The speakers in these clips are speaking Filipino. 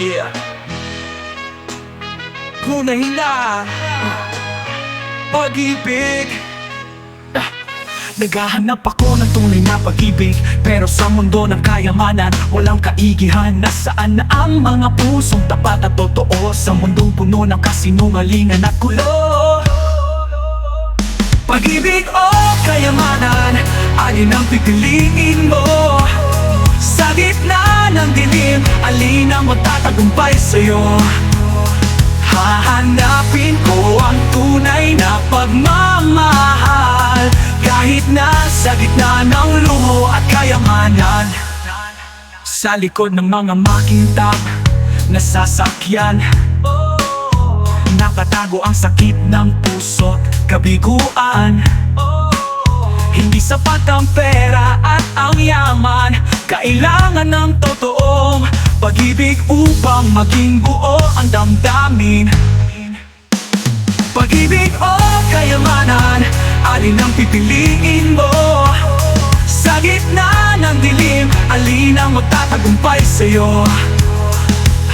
Yeah. Tunay na pag-ibig. Naghahanap ako ng tunay na pag-ibig, pero sa mundo ng kayamanan walang kaigihan. Nasaan na ang mga pusong tapat at totoo sa mundong puno ng kasinungalingan at gulo? Pag-ibig o kayamanan, alin ang pipiliin mo? Sa gitna ng dilim, alin ang magtatagumpay sa'yo? Hahanapin ko ang tunay na pagmamahal, kahit na sa gitna ng luho at kayamanan. Sa likod ng mga makintab na sasakyan, nakatago ang sakit ng puso't kabiguan. Hindi sapat ang pera at ang yaman, kailangan ng totoong pag-ibig upang maging buo ang damdamin. Pag-ibig o kayamanan, alin ang pipiliin mo? Sa gitna ng dilim, alin ang magtatagumpay sa'yo?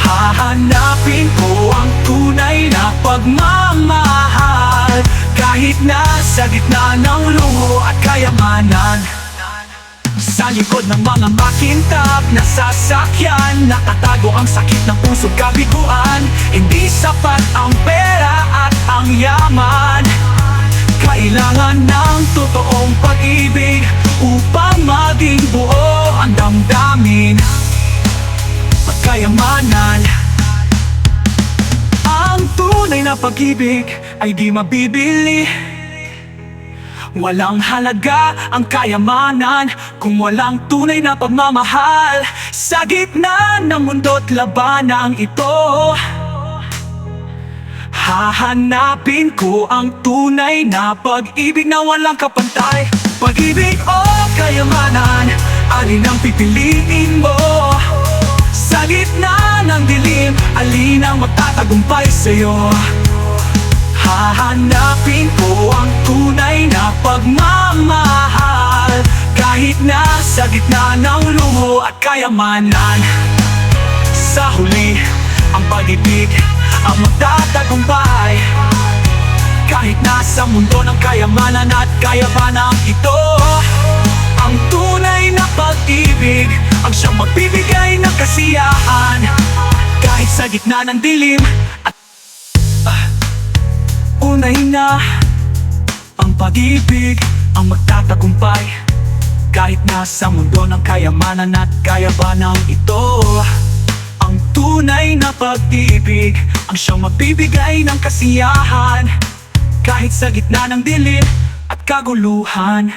Hahanapin ko ang tunay na pagmamahal, kahit na sa gitna ng luho at kayamanan. Sa likod ng mga makintab na sasakyan, nakatago ang sakit ng puso't kabiguan. Hindi sapat ang pera at ang yaman, kailangan ng totoong pag-ibig upang maging buo ang damdamin at kayamanan. Ang tunay na pag-ibig ay di mabibili. Walang halaga ang kayamanan kung walang tunay na pagmamahal. Sa gitna ng mundo't labanang ito, hahanapin ko ang tunay na pag-ibig na walang kapantay. Pag-ibig o kayamanan, alin ang pipiliin mo? Sa gitna ng dilim, alin ang magtatagumpay sa'yo? Hahanapin ko ang tunay na pagmamahal, kahit na sa gitna ng luho at kayamanan. Sa huli, ang pag-ibig ang magtatagumpay, kahit na sa mundo ng kayamanan at kayabanang ito. Ang tunay na pag-ibig ang siyang magbibigay ng kasiyahan, kahit sa gitna ng dilim at tunay na ang pag-ibig ang magtatagumpay, kahit na sa mundo ng kayamanan at kayabanang ito. Ang tunay na pag-ibig ang siyang magbibigay ng kasiyahan, kahit sa gitna ng dilim at kaguluhan.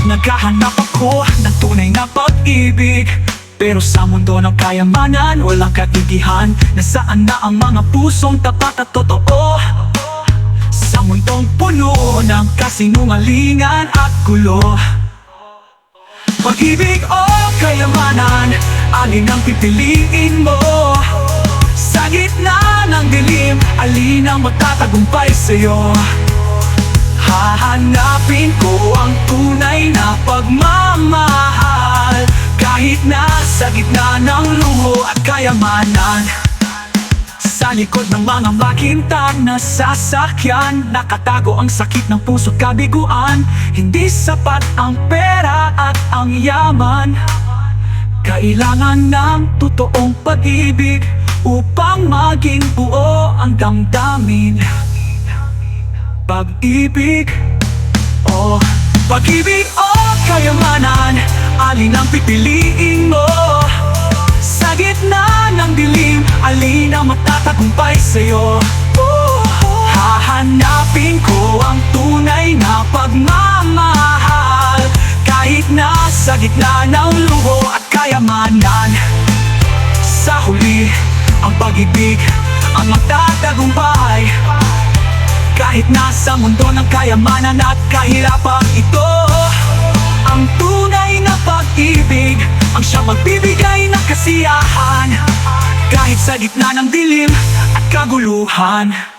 Naghahanap ako ng tunay na pag-ibig, pero sa mundo ng kayamanan walang kaigihan. Nasaan na ang mga pusong tapat at totoo? Sa mundong puno ng kasinungalingan at gulo. Pag-ibig o kayamanan, alin ang pipiliin mo? Sa gitna ng dilim, alin ang magtatagumpay sa'yo? Hahanapin ko ang tunay na pagmamahal, kahit na sa gitna ng luho at kayamanan. Sa likod ng mga makintab na sasakyan, nakatago ang sakit ng puso't kabiguan. Hindi sapat ang pera at ang yaman, kailangan ng totoong pag-ibig upang maging buo ang damdamin. Pag-ibig o pag-ibig o kayamanan, alin ang pipiliin mo? Sa gitna ng dilim, alin ang magtatagumpay sa'yo? Hahanapin ko ang tunay na pagmamahal, kahit na sa gitna ng luho at kayamanan. Sa huli, ang pag-ibig ang magtatagumpay, kahit nasa mundo ng kayamanan at kahirapan ito. Ang ang tunay na pag-ibig, ang siyang magbibigay ng kasiyahan kahit sa gitna ng dilim at kaguluhan.